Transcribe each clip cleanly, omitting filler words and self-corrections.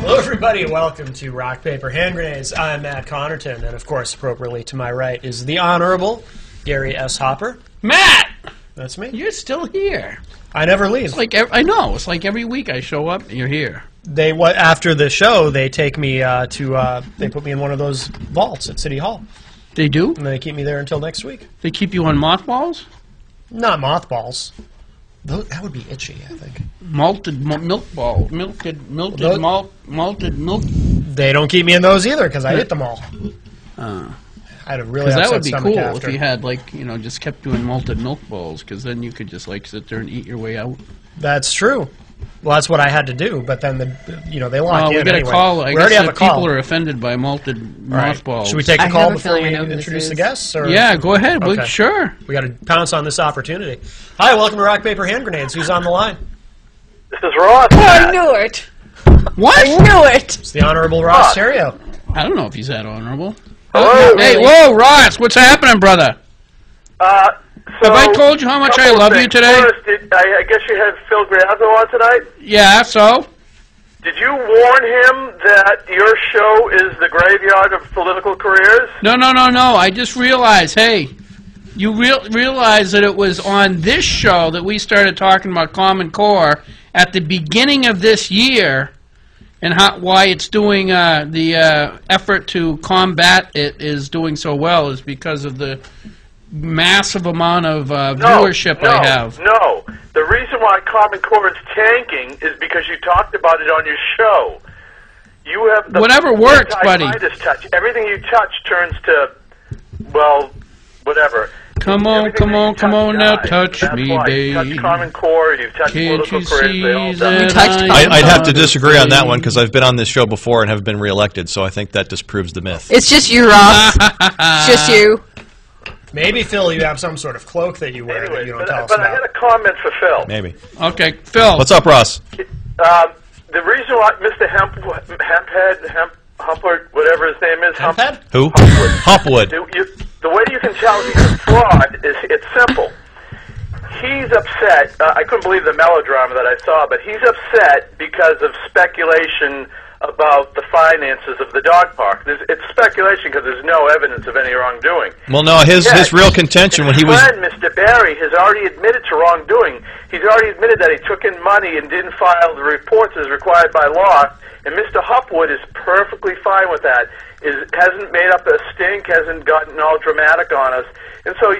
Hello, everybody, and welcome to Rock, Paper, Hand Grenades. I'm Matt Connerton, and of course, appropriately to my right is the Honorable Gary S. Hopper. Matt! That's me. You're still here. I never leave. It's like I know. It's like every week I show up and you're here. After the show, they take me they put me in one of those vaults at City Hall. They do? And they keep me there until next week. They keep you on mothballs? Not mothballs. That would be itchy, I think. Malted milk ball. Malted milk. They don't keep me in those either because I ate them all. I had a really upset that would be stomach cool after. if you had, like, you know, just kept doing malted milk balls, because then you could just, like, sit there and eat your way out. That's true. Well, that's what I had to do, but then they lock you in we got anyway. a call. I We already guess have a call. People are offended by malted mothballs. Should we take a I call have a before feeling we I know who this introduce the is. guests? Or? Yeah, go ahead. Okay. Sure. We got to pounce on this opportunity. Hi, welcome to Rock, Paper, Hand Grenades. Who's on the line? This is Ross. Oh, I knew it. What? I knew it. It's the Honorable Ross Terrio. I don't know if he's that honorable. Hello. Hey, whoa, Ross, what's happening, brother? So, Have I told you how much I couple of love you things. today? First, I guess you had Phil Grazzo on tonight. Yeah, so? Did you warn him that your show is the graveyard of political careers? No. I just realized, hey, you realize that it was on this show that we started talking about Common Core at the beginning of this year, and why it's doing the effort to combat it is doing so well is because of the massive amount of viewership I have. No. The reason why Common Core is tanking is because you talked about it on your show. You have the whatever works, buddy. Touch. Everything you touch turns to, well, whatever. Come on now, touch That's me, why. babe. You touch Common Core, you've touched Can't political you careers, see they all that done. touched I'd have to disagree on that one because I've been on this show before and have been reelected, so I think that disproves the myth. It's just you, Ross. It's just you. Maybe, Phil, you have some sort of cloak that you wear that Anyway, you don't tell us but I had about. a comment for Phil. Maybe. Okay, Phil. What's up, Ross? The reason why Mr. Humpert, whatever his name is, Hemphead? Who? Hopwood. The way you can tell he's a fraud is it's simple. He's upset. I couldn't believe the melodrama that I saw, but he's upset because of speculation about the finances of the dog park. It's speculation because there's no evidence of any wrongdoing. Well, no, his real contention when he was... His friend, Mr. Barry, has already admitted to wrongdoing. He's already admitted that he took in money and didn't file the reports as required by law, and Mr. Hopwood is perfectly fine with that. Hasn't made up a stink, hasn't gotten all dramatic on us. And so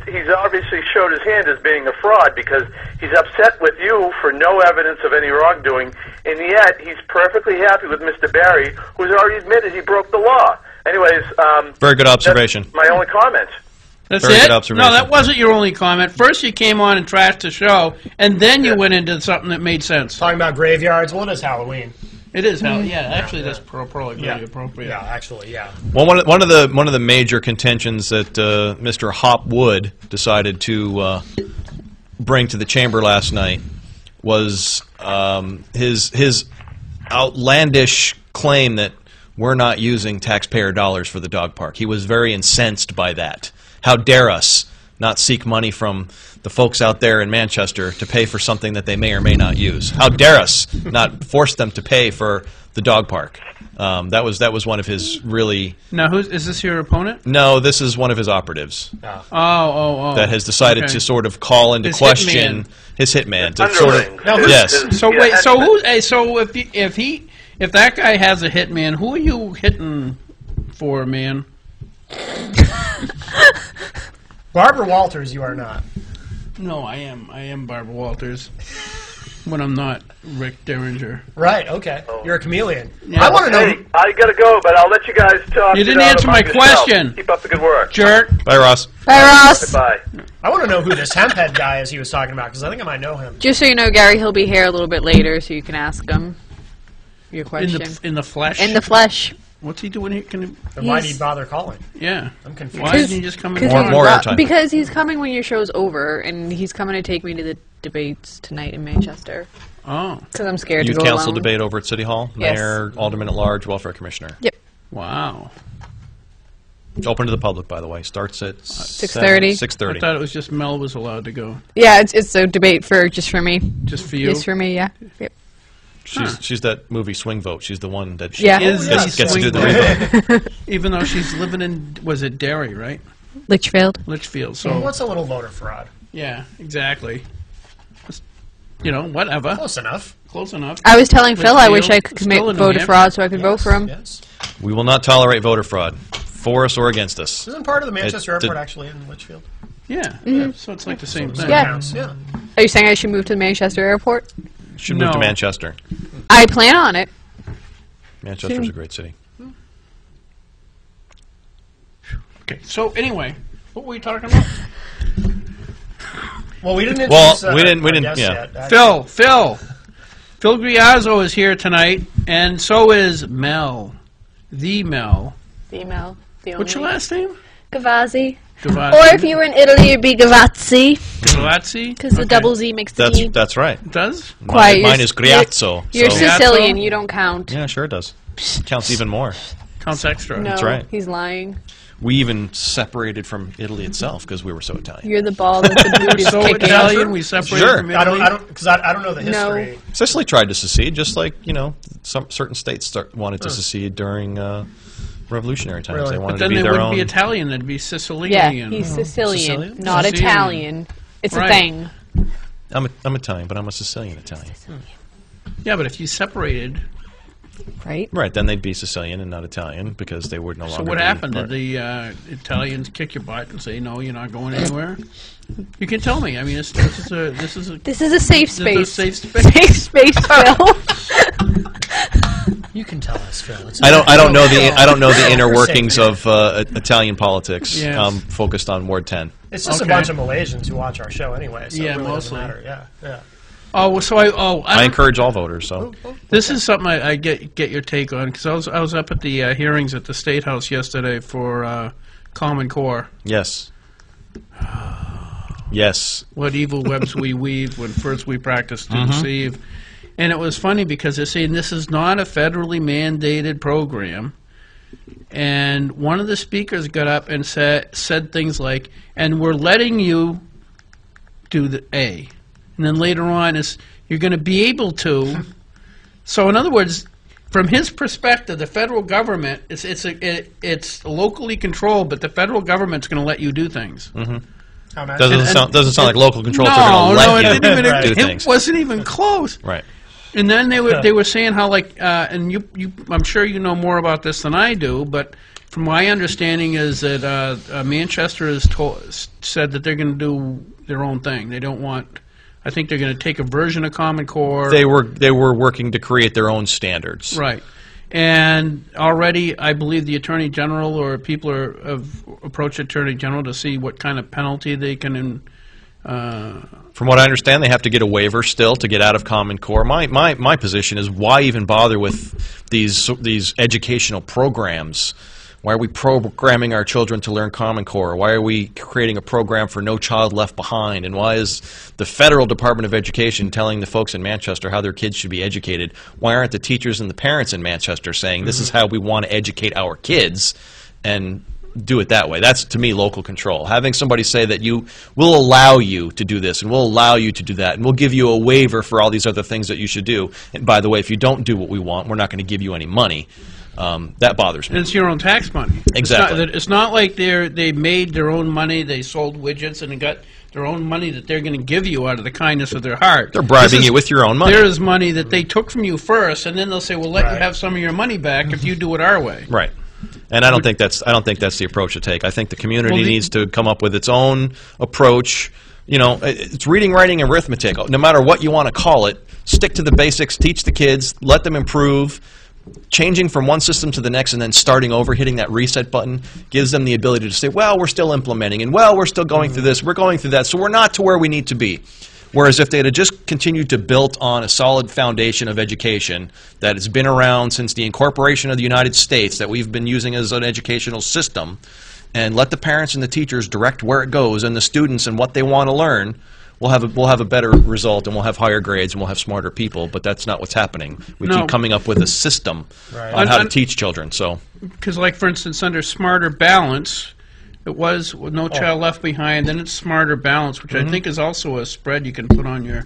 he's obviously showed his hand as being a fraud because he's upset with you for no evidence of any wrongdoing, and yet he's perfectly happy with Mr. Barry, who's already admitted he broke the law. Anyways, Very good observation. that's my only comment. That's Very it? good observation. No, that wasn't your only comment. First you came on and trashed the show, and then you went into something that made sense. Talking about graveyards. Well, it is Halloween. It is hell. Yeah, actually, that's probably really appropriate. Yeah, actually, yeah. Well, one of the major contentions that Mr. Hopwood decided to bring to the chamber last night was his outlandish claim that we're not using taxpayer dollars for the dog park. He was very incensed by that. How dare us not seek money from the folks out there in Manchester to pay for something that they may or may not use? How dare us not force them to pay for the dog park? That was one of his really... Now, is this your opponent? No, this is one of his operatives Oh. that has decided Okay. to sort of call into His hitman. His hitman. To sort of, Now, who's- yes. So wait, so who? Hey, so if that guy has a hitman, who are you hitting for, man? Barbara Walters, you are not. No, I am Barbara Walters. When I'm not Rick Derringer. Right, okay. You're a chameleon. Yeah. I want to know... Hey, I gotta go, but I'll let you guys talk. You didn't it out answer my among yourselves. question. Keep up the good work. Jerk. Bye, Ross. Bye, Ross. Bye. I want to know who this Hemphead guy is he was talking about, because I think I might know him. Just so you know, Gary, he'll be here a little bit later, so you can ask him your In question. the flesh. In the flesh. What's he doing here? Then why'd he bother calling? Yeah. I'm confused. Why didn't he just come in? More airtime. Because he's coming when your show's over, and he's coming to take me to the debates tonight in Manchester. Oh. Because I'm scared Youth to go council alone. debate over at City Hall. Yes. Mayor, Alderman at Large, Welfare Commissioner. Yep. Wow. It's open to the public, by the way. Starts at 6:30. 6:30. I thought it was just Mel was allowed to go. Yeah, it's a debate just for me. Just for you? Just for me, yeah. Yep. She's that movie Swing Vote. She's the one that Yeah. gets to do the Swing revote. Even though she's living in, was it Derry, right? Litchfield. Litchfield. So What's a little voter fraud? yeah, exactly. Just, whatever. Close enough. Close enough. I was telling Phil I wish I could Still commit in New voter Hampshire. fraud so I could vote for him. Yes. We will not tolerate voter fraud, for us or against us. Isn't part of the Manchester It- Airport actually in Litchfield? Yeah. So it's like the same thing. Yeah. Counts, yeah. Are you saying I should move to the Manchester Airport? Should move to No. Manchester. I plan on it. Manchester's a great city. Okay. So anyway, what were we talking about? Well, we didn't Well, introduce we didn't- our yeah. guest yet, actually. Phil Griazzo is here tonight, and so is Mel. The Mel. Female. The What's your last name? Gavazzi. Gavazzi. Or if you were in Italy, it'd be Gavazzi, Gavazzi? because the double Z makes the D. That's right. It does? Quiet. Mine is Griazzo. You're so- Sicilian. You don't count. Yeah, sure it does. Counts even more. Counts extra. No, That's right. he's lying. We even separated from Italy itself because we were so Italian. You're the ball that the boot is So kicking. Italian, we separated Sure. from I Italy. don't, because I don't know the No. history. Sicily tried to secede, just like some certain states wanted to secede during revolutionary times. Really? They But wanted But then to be they their wouldn't own. be Italian, they'd be Sicilian. Yeah, he's Sicilian, Sicilian? not Sicilian. Italian. It's Right. a thing. I'm Italian, but I'm a Sicilian Italian. Yeah, but if you separated, Right? Right, then they'd be Sicilian and not Italian because they would no longer. so what be happened? part- Did the Italians kick your butt and say, no, you're not going anywhere? You can tell me. I mean, this is a This is a safe this is a space. safe space. Safe space, Phil. You can tell us, Phil. It's I don't know the inner We're workings safe. of Italian politics. Yes. I'm focused on Ward 10. It's just Okay. a bunch of Malaysians who watch our show anyway, so Yeah, it really mostly. doesn't matter. Yeah, yeah. Oh, so I don't- encourage all voters. So This is something I get your take on, because I was up at the hearings at the State House yesterday for Common Core. yes, yes. What evil webs we weave when first we practice to deceive. And it was funny because they're saying this is not a federally mandated program. And one of the speakers got up and said things like, and we're letting you do the A. And then later on is, you're going to be able to. So in other words, from his perspective, the federal government, it's locally controlled, but the federal government's going to let you do things. How nice. Doesn't sound like local control. if they're No, gonna let it you didn't even. do It things. wasn't even close. Right. And then they were saying how and you I'm sure you know more about this than I do, but from my understanding is that Manchester has said that they're going to do their own thing. They don't want. I think they're going to take a version of Common Core. They were working to create their own standards. Right. And already, I believe the Attorney General or people have approached the Attorney General to see what kind of penalty they can. From what I understand, they have to get a waiver still to get out of Common Core. My position is, why even bother with these educational programs? Why are we programming our children to learn Common Core? Why are we creating a program for No Child Left Behind? And why is the Federal Department of Education telling the folks in Manchester how their kids should be educated? Why aren't the teachers and the parents in Manchester saying this is how we want to educate our kids and do it that way? That's, to me, local control. Having somebody say that we'll allow you to do this and we'll allow you to do that and we'll give you a waiver for all these other things that you should do. And by the way, if you don't do what we want, we're not going to give you any money. That bothers me. And it's your own tax money. Exactly. It's not like they made their own money, they sold widgets, and they got their own money that they're going to give you out of the kindness of their heart. They're bribing you with your own money. There is money that they took from you first, and then they'll say, "We'll let you Right. have some of your money back if you do it our way." Right. And I don't think that's the approach to take. I think the community Well, needs to come up with its own approach. It's reading, writing, and arithmetic. No matter what you want to call it, stick to the basics, teach the kids, let them improve. Changing from one system to the next and then starting over, hitting that reset button, gives them the ability to say, well, we're still implementing, and well, we're still going through this, we're going through that, so we're not to where we need to be. Whereas if they had just continued to build on a solid foundation of education that has been around since the incorporation of the United States, that we've been using as an educational system, and let the parents and the teachers direct where it goes and the students and what they want to learn, we'll have a better result, and we'll have higher grades, and we'll have smarter people. But that's not what's happening. We No. keep coming up with a system Right. on how to And- teach children. So Because, like, for instance, under Smarter Balance, It was No Child Left Behind. Then it's Smarter Balance, which I think is also a spread you can put on your.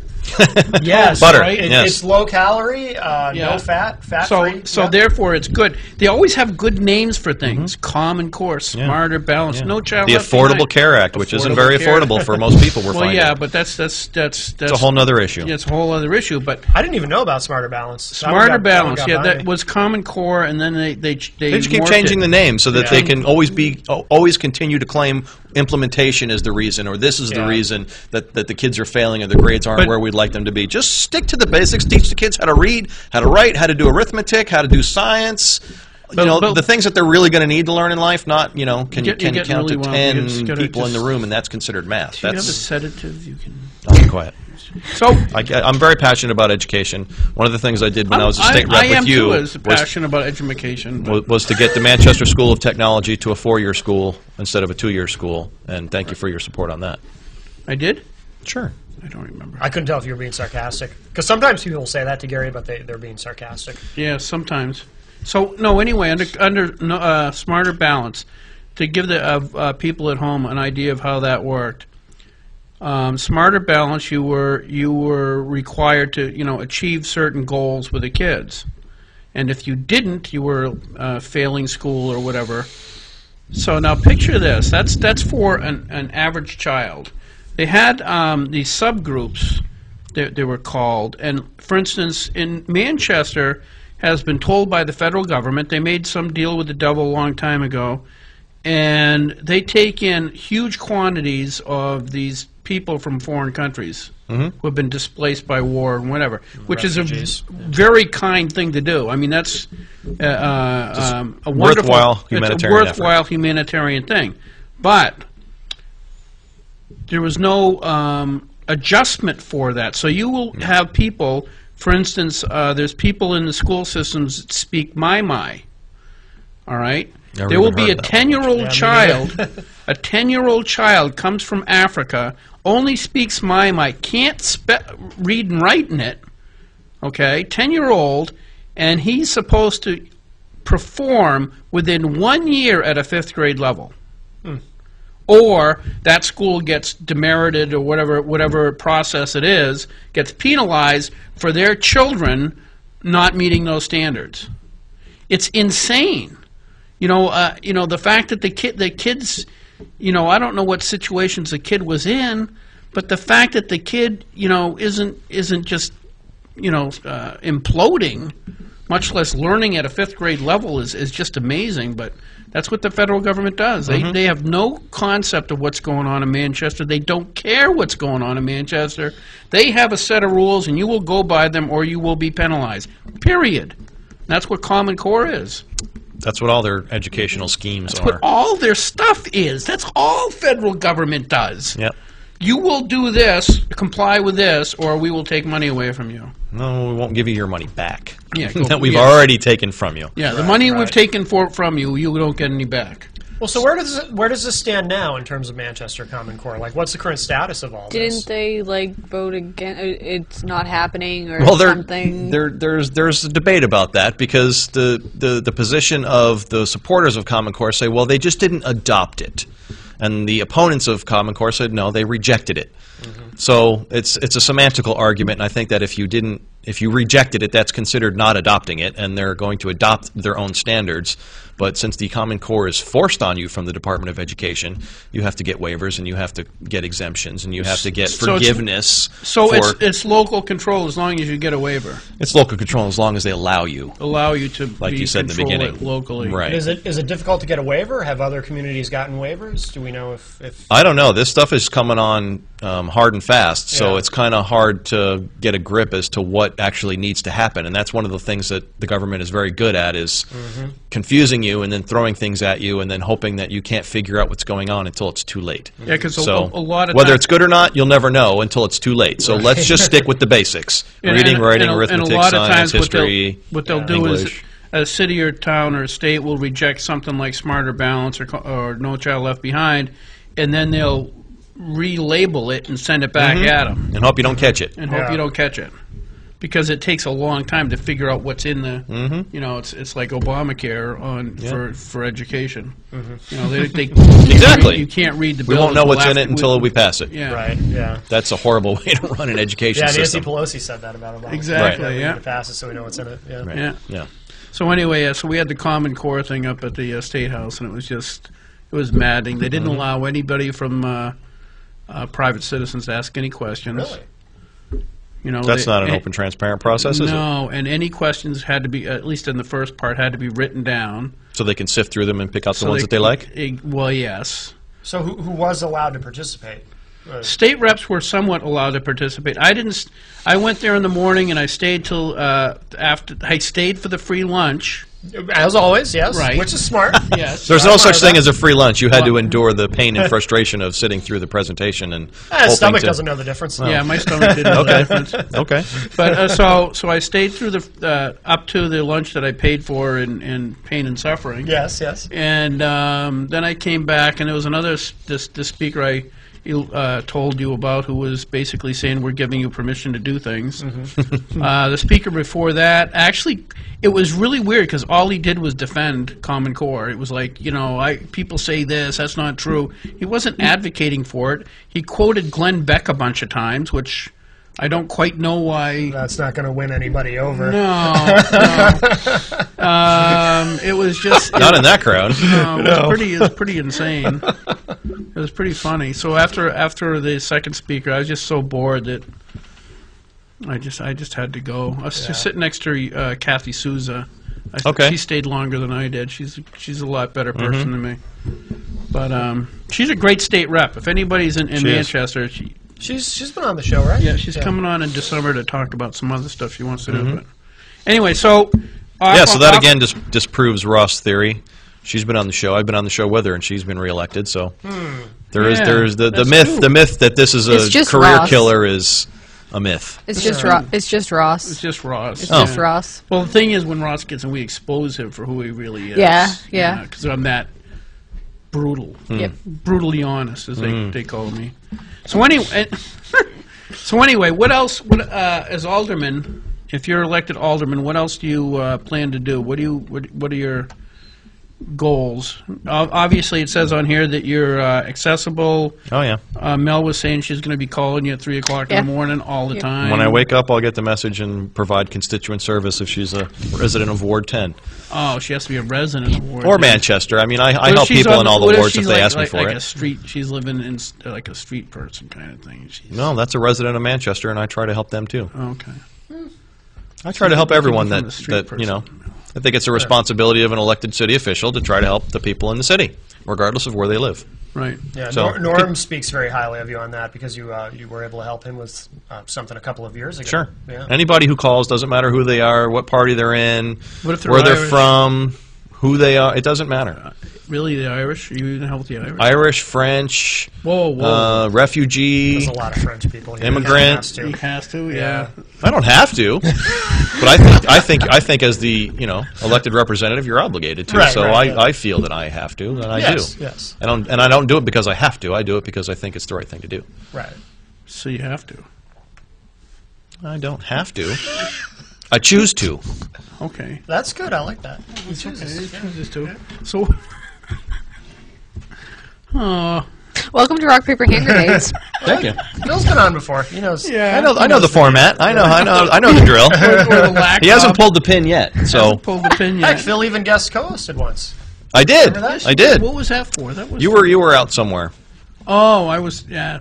Yes, Butter, right? yes. It's low calorie, no fat, fat-free. So therefore, it's good. They always have good names for things: Common Core, Smarter Balance, No Child The Left Affordable Behind. Care Act, which isn't Affordable very Care. affordable for most people. We're Well, finding. yeah, but that's it's a whole other issue. Yeah, it's a whole other issue. But I didn't even know about Smarter Balance. Smarter Balance, that was Common Core, and then they They just keep morphed changing it. the name so that Yeah. they can always continue to claim implementation is the reason, or this is the Yeah. reason that the kids are failing or the grades aren't But- where we'd like them to be. Just stick to the basics. Teach the kids how to read, how to write, how to do arithmetic, how to do science. But- The things that they're really going to need to learn in life. Not can You're can getting count really to wild. You 10 just gotta people in the just- room, and that's considered math. Do you have a That's sedative? You can. I'll be quiet. So I'm very passionate about education. One of the things I did when I was a state I rep am with you too, as was passionate about education. was to get the Manchester School of Technology to a 4-year school instead of a 2-year school, and thank you for your support on that. I did. Sure. I don't remember. I couldn't tell if you were being sarcastic. Because sometimes people will say that to Gary, but they're being sarcastic. Yeah, sometimes. So no. Anyway, under Smarter Balance, to give the people at home an idea of how that worked. Smarter Balance, you were required to achieve certain goals with the kids, and if you didn't, you were failing school or whatever. So now picture this. That's for an average child. They had these subgroups. They were called, and for instance, in Manchester, has been told by the federal government, they made some deal with the devil a long time ago, and they take in huge quantities of these people from foreign countries who have been displaced by war and whatever, which Refugees. is a very kind thing to do. I mean, that's a wonderful, worthwhile humanitarian it's a worthwhile humanitarian thing. But there was no adjustment for that. So you will have people, for instance, there's people in the school systems that speak Mai. All right? Never There will even be a heard of that one. 10-year-old Yeah, me child, a 10-year-old child comes from Africa, only speaks Mai, can't read and write in it, okay, 10-year-old, and he's supposed to perform within 1 year at a 5th grade level. Or that school gets demerited or whatever process it is, gets penalized for their children not meeting those standards. It's insane. The fact that the kids, I don't know what situations the kid was in, but the fact that the kid, isn't just, imploding, much less learning at a 5th grade level is just amazing. But that's what the federal government does. They have no concept of what's going on in Manchester. They don't care what's going on in Manchester. They have a set of rules, and you will go by them or you will be penalized. Period. That's what Common Core is. That's what all their educational schemes That's what are. all their stuff is. That's all federal government does. Yep. You will do this, comply with this, or we will take money away from you. No, we won't give you your money back. Yeah, that we've yeah. already taken from you. Yeah, the money right. we've taken from you, you don't get any back. Well, so where does this stand now in terms of Manchester Common Core? Like, what's the current status of all this? Didn't they vote again? It's not happening or Well, something. there's a debate about that because the position of the supporters of Common Core say, well, they just didn't adopt it, and the opponents of Common Core said, no, they rejected it. So it's a semantical argument, and I think that if you rejected it, that's considered not adopting it, and they're going to adopt their own standards. But since the Common Core is forced on you from the Department of Education, you have to get waivers, and you have to get exemptions, and you have to get forgiveness. So for, it's local control as long as you get a waiver. it's local control as long as they allow you. Allow you to Like you said in the control beginning. it locally. Right. Is it difficult to get a waiver? Have other communities gotten waivers? Do we know if I don't know. This stuff is coming on hard and fast, so Yeah. it's kind of hard to get a grip as to what actually needs to happen. And that's one of the things that the government is very good at is confusing you and then throwing things at you and then hoping that you can't figure out what's going on until it's too late. Yeah, because So a lot of whether times, it's good or not, you'll never know until it's too late. So let's just stick with the basics. And- Reading, and- writing, and arithmetic, a lot of science, times history, what they'll do is English. a city or town or state will reject something like Smarter Balance or No Child Left Behind, and then they'll relabel it and send it back at them And hope you don't catch it. and hope Yeah. you don't catch it. because it takes a long time to figure out what's in the. You know, it's like Obamacare for education. You know, they Exactly. You can't read the We bill won't know until what's in after it until we pass it. Yeah. Right. Yeah. That's a horrible way to run an education Yeah. Nancy system. Pelosi said that about Obama. Exactly, We yeah. need to pass it so we know what's in it. Yeah. Right. Yeah. Yeah. So anyway, so we had the Common Core thing up at the State House, and it was maddening. They didn't allow anybody from private citizens to ask any questions. Really? You know, That's not an open, transparent process, is it? No, and any questions had to be, at least in the first part, had to be written down. So they can sift through them and pick out the So ones that they like? Well, yes. So who was allowed to participate? State reps were somewhat allowed to participate. I didn't. I went there in the morning and I stayed till after. I stayed for the free lunch. As always, yes. Right. Which is smart. Yes. There's no Smart such about thing as a free lunch. You had to Well- endure the pain and frustration of sitting through the presentation and hoping Stomach to... doesn't know the difference. Yeah, my stomach didn't know the difference. Okay. But so I stayed through the up to the lunch that I paid for in pain and suffering. Yes. Yes. And then I came back, and there was another the speaker I told you about, who was basically saying we're giving you permission to do things. The speaker before that, actually, it was really weird because all he did was defend Common Core. It was like, you know, people say this, that's not true. He wasn't advocating for it. He quoted Glenn Beck a bunch of times, which I don't quite know why. That's not going to win anybody over. No. It was just Not in that crowd. no, it was pretty insane. It was pretty funny. So after the second speaker, I was just so bored that I just had to go. I was just sitting next to Kathy Souza. Okay. She stayed longer than I did. She's a lot better person than me. But she's a great state rep. If anybody's in She is. Manchester, She's been on the show, right? yeah, she's coming on in December to talk about some other stuff she wants to do. But anyway, so Yeah, so that again disproves Ross' theory. She's been on the show. I've been on the show with her, and she's been reelected. So there's the that's myth. true. The myth that this is It's a just career Ross. killer is a myth. It's just Ross. It's just Ross. It's just Ross. It's Oh. just Ross. Well, the thing is, when Ross gets in, we expose him for who he really is. Yeah. Because I'm that brutal. Yep. Brutally honest, as they call me. So anyway, what else? As alderman, if you're elected alderman, what else do you plan to do? What are your goals? Obviously, it says on here that you're accessible. Oh yeah. Mel was saying she's going to be calling you at 3 o'clock in Yeah. the morning all the Yep. time. When I wake up, I'll get the message and provide constituent service if she's a resident of Ward 10 Oh, she has to be a resident of Ward. or Manchester. I mean, I What if help she's people on- in all what the if wards she's if they like- ask me like for a it. street, she's living in like a street person kind of thing. No, that's a resident of Manchester, and I try to help them too. Okay. I try to help everyone from that the street you know. person. I think it's a responsibility of an elected city official to try to help the people in the city, regardless of where they live. Right. Yeah, So- Norm speaks very highly of you on that because you were able to help him with something a couple of years ago. Sure. Yeah. Anybody who calls, doesn't matter who they are, what party they're in, What if they're where they're Irish? from, who they are. It doesn't matter. Really, the Irish? Are you even help the Irish? Irish, French, Whoa. refugee. There's a lot of French people here. Immigrant. Has to. He has to, yeah. I don't have to, but I think as the elected representative, you're obligated to. Right, so right, yeah. I feel that I have to, and I Yes, do. yes. I don't do it because I have to. I do it because I think it's the right thing to do. Right. So you have to. I don't have to. I choose to. Okay. That's good. I like that. He chooses to. So. Oh. Welcome to Rock Paper Hand Grenades. Thank you. Bill's been on before. He knows. Yeah. I know the format. I know the drill. Or the lack He hasn't of- pulled the pin yet, so pulled the pin Heck, yet. Phil even guest co-hosted once. I did. Remember that? I did. What was that for? That was You were out somewhere. Oh, I was, yeah.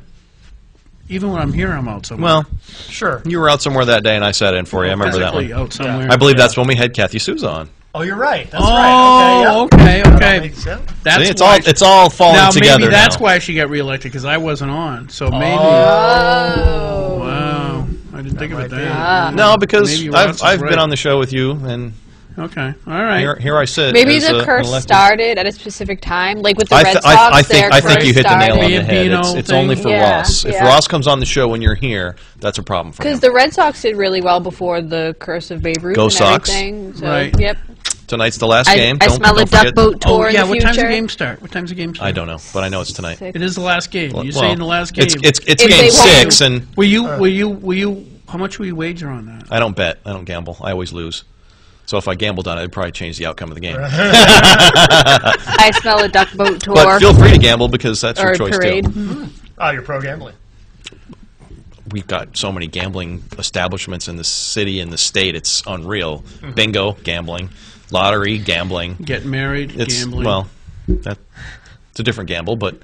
Even when I'm here, I'm out somewhere. Well, Sure. you were out somewhere that day, and I sat in for you. I remember that Physically one. out somewhere. I believe that's when we had Kathy Souza on. Oh, you're right. That's Oh, right. okay, That all okay. makes sense. That's See, why it's all falling now, together maybe that's now. why she got reelected, because I wasn't on. So maybe. Oh. Wow. I didn't think of it might be. then. No, because Maybe Ross is I've been right. on the show with you, and Okay. All right. here I sit. Maybe as the an curse elected- started at a specific time, like with the I, Red th- Sox. I think their I think curse you hit the nail on started. the head. Bambino It's thing? only for Yeah, Ross. If yeah. Ross comes on the show when you're here, that's a problem for him. Because the Red Sox did really well before the curse of Babe Ruth Go and Sox. everything. So, Right. Yep. Tonight's the last I game. smell a don't duck forget. boat tour Oh, yeah. in the What future. time's the game start? What time's the game start? I don't know, but I know it's tonight. Six. It is the last game. You Well, say in the last game. It's If game they won't- 6, and Will you How much will you wager on that? I don't bet. I don't gamble. I always lose. So if I gambled on it, it'd probably change the outcome of the game. I smell a duck boat tour. But feel free to gamble because that's or your a choice parade. too. Oh, you're pro gambling. We've got so many gambling establishments in the city and the state. It's unreal. Bingo, gambling. Lottery, gambling. Get married, It's gambling. well, it's a different gamble, but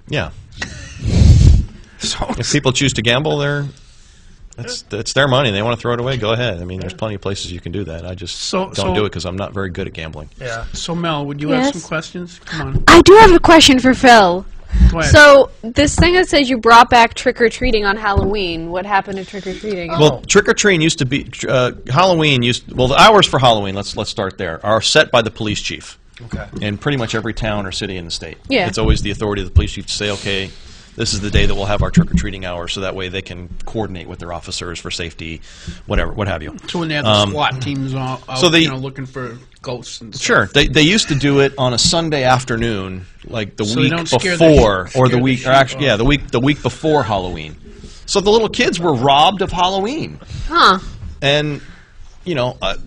yeah. So, If people choose to gamble, it's their money. They want to throw it away. Go ahead. I mean, there's plenty of places you can do that. I just don't do it because I'm not very good at gambling. Yeah. so Mel, would you Yes. have some questions? Come on. I do have a question for Phil. Go ahead. So, this thing that says you brought back trick-or-treating on Halloween, what happened to trick-or-treating? Well, trick-or-treating used to be Halloween the hours for Halloween. Let's start there. Are set by the police chief. Okay. In pretty much every town or city in the state. Yeah. It's always the authority of the police chief to say, okay, this is the day that we'll have our trick-or-treating hour, so that way they can coordinate with their officers for safety, whatever, what have you. So when they have the SWAT teams out, so they- looking for ghosts and stuff. Sure. They used to do it on a Sunday afternoon, like the So they week don't scare before, the- or scare the the week, shit or actually, off. yeah, the week before Halloween. So the little kids were robbed of Halloween. Huh. And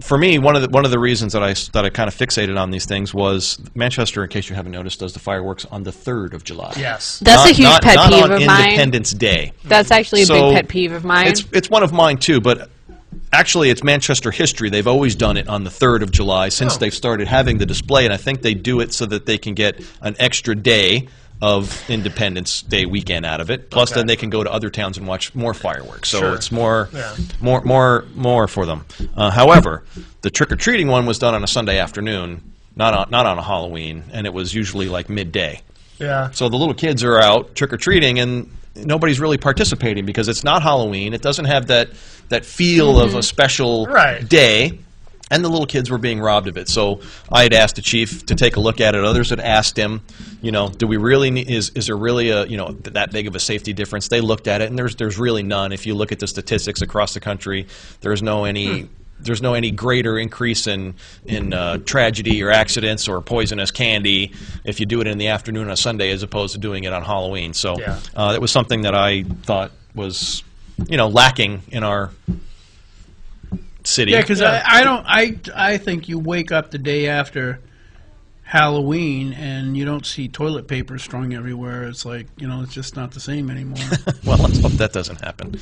for me, one of the reasons that I kind of fixated on these things was Manchester, in case you haven't noticed, does the fireworks on the 3rd of July. Yes. That's a huge pet not peeve on of mine. Independence Day. That's actually a So, big pet peeve of mine. It's one of mine too, but actually it's Manchester history. They've always done it on the 3rd of July since they've started having the display, and I think they do it so that they can get an extra day of Independence Day weekend out of it. Plus, Okay. then they can go to other towns and watch more fireworks. So Sure. it's more Yeah. more for them. However, the trick-or-treating one was done on a Sunday afternoon, not on a Halloween, and it was usually like midday. Yeah. So the little kids are out trick-or-treating, and nobody's really participating because it's not Halloween. It doesn't have that feel of a special Right. day, and the little kids were being robbed of it. So I had asked the chief to take a look at it. Others had asked him, do we really need, is there really a that big of a safety difference? They looked at it, and there's really none. If you look at the statistics across the country, there's no any greater increase in tragedy or accidents or poisonous candy if you do it in the afternoon on a Sunday as opposed to doing it on Halloween. So Yeah. that was something that I thought was lacking in our city. Yeah, because I think you wake up the day after Halloween and you don't see toilet paper strung everywhere. It's like, it's just not the same anymore. Well, let's hope that doesn't happen.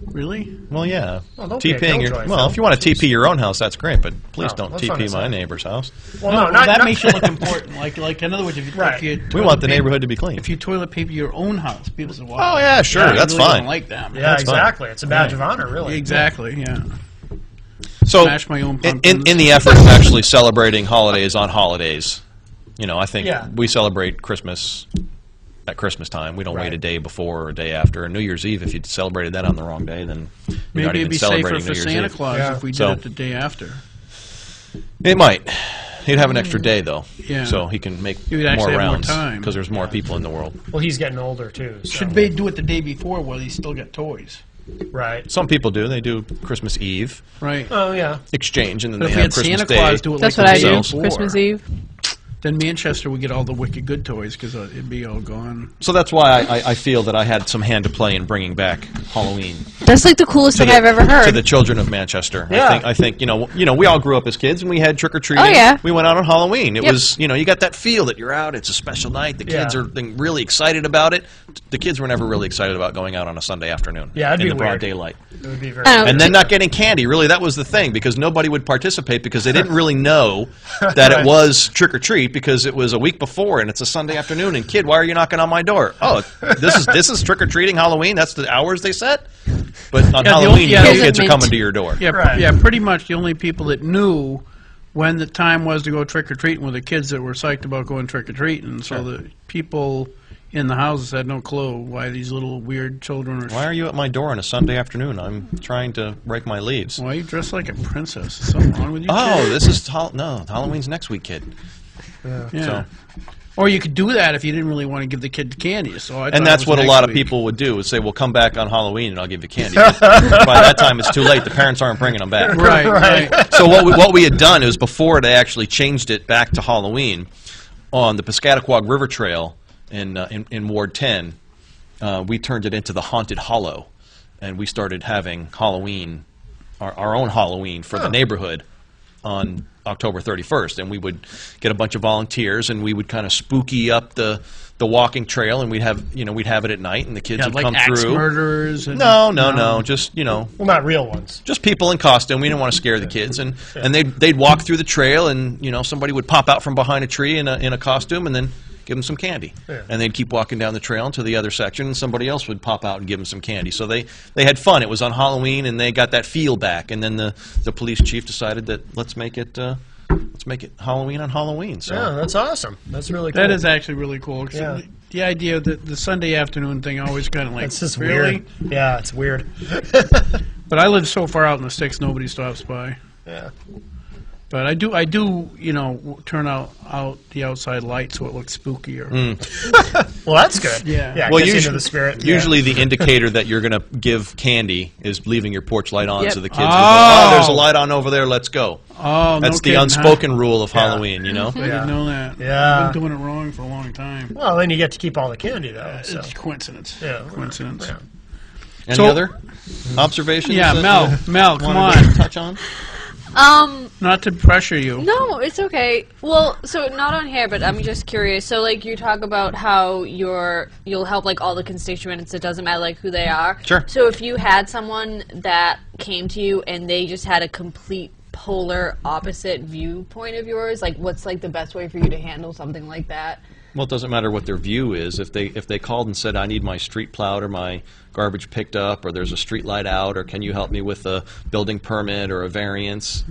Really? Well, yeah. Well, don't be a TPing killjoy, well, Phil. if you want to TP your own house, that's great, but please No, don't that's TP my unnecessary. neighbor's house. Well, No, no, not that not- makes you look important. Like in other words, if you, Right. if you We toilet want the paper- neighborhood to be clean. If you toilet paper your own house, people say, "Wow, Oh, yeah, sure, I that's really fine. Don't like them." Yeah, That's fine. exactly. It's a badge of honor, really. Exactly. Yeah. So, Smash my own in pumpkins. the effort of actually celebrating holidays on holidays, I think Yeah. we celebrate Christmas at Christmas time. We don't wait Right. a day before or a day after. And New Year's Eve, if you celebrated that on the wrong day, then you're Maybe not it'd even be safer celebrating for New Year's Santa Eve. Claus Yeah. if we did So- it the day after. It might. He'd have an extra day, though, Yeah. so he can make He would more actually have more rounds time. because there's more people in the world. Well, he's getting older, too. So. Should they do it the day before while he's still got toys? Right. Some people do. They do Christmas Eve Right. Oh, yeah. exchange, and then But they if we have had Christmas Santa Day. Claus do it That's like what the I day do. before, Christmas Eve. then Manchester would get all the wicked good toys because it'd be all gone. So that's why I feel that I had some hand to play in bringing back Halloween That's like the coolest thing I've ever heard. to the children of Manchester. Yeah. I think we all grew up as kids and we had trick or treating. Oh, yeah. We went out on Halloween. It Yep. was you got that feel that you're out. It's a special night. The kids Yeah. are really excited about it. The kids were never really excited about going out on a Sunday afternoon. Yeah, it'd in be the broad weird. daylight. It would be very. I don't know. And then not getting candy. Really, that was the thing because nobody would participate because they didn't really know that Right. it was trick or treat because it was a week before and it's a Sunday afternoon. And kid, why are you knocking on my door? Oh, this is trick or treating Halloween. That's the hours they set. But on the Halloween, only- you yeah, know there's a kids are mint. coming to your door. Yeah, Right. yeah. Pretty much the only people that knew when the time was to go trick or treating were the kids that were psyched about going trick or treating. So the people in the houses had no clue why these little weird children are. Why are you at my door on a Sunday afternoon? I'm trying to rake my leaves. Why are you dressed like a princess? Is something wrong with you? Oh, kid? this is no Halloween's next week, kid. Yeah. So, Or you could do that if you didn't really want to give the kid the candy. So I thought and it that's was what a next lot of week. people would do. Would say, "Well, come back on Halloween and I'll give you candy." But by that time, it's too late. The parents aren't bringing them back. Right, Right. right. So what we had done is before they actually changed it back to Halloween, on the Piscataquag River Trail in Ward 10, we turned it into the Haunted Hollow. and we started having Halloween, our own Halloween for the neighborhood on October 31st, and we would get a bunch of volunteers, and we would kind of spooky up the walking trail, and we'd have it at night, and the kids would like come axe through. murderers. And, No, just Well, not real ones. just people in costume. We didn't want to scare the kids, and they'd walk through the trail, and somebody would pop out from behind a tree in a costume, and then give them some candy. Yeah. And they'd keep walking down the trail into the other section, and somebody else would pop out and give them some candy. So they had fun. It was on Halloween, and they got that feel back. And then the police chief decided that let's make it Halloween on Halloween. So Yeah, that's awesome. That's really cool. That is actually really cool. 'Cause Yeah. The idea of the Sunday afternoon thing always kind of like, It's just really? weird. Yeah, it's weird. But I live so far out in the sticks, nobody stops by. Yeah. But I do, turn out the outside light so it looks spookier. Well, that's good. Yeah. Yeah. Well, Gets you usually, into the spirit. usually the indicator that you're going to give candy is leaving your porch light on, Yep. so the kids will go, Oh. there's a light on over there, let's go. Oh, That's no the kidding, unspoken rule of Yeah. Halloween, I Yeah. didn't know that. Yeah. I've been doing it wrong for a long time. Well, then you get to keep all the candy, though. So. It's coincidence. Yeah. Coincidence. Yeah. Any So- other observations? Yeah, that Mel, you come wanted on. to touch on? Not to pressure you. No, it's okay. Well, so not on here, but I'm just curious. So, like, you talk about how you'll help like all the constituents. It doesn't matter like who they are. Sure. So, if you had someone that came to you and they just had a complete polar opposite viewpoint of yours, like, what's like the best way for you to handle something like that? Well, it doesn't matter what their view is. If they called and said, I need my street plowed or my garbage picked up, or there's a street light out, or can you help me with a building permit or a variance,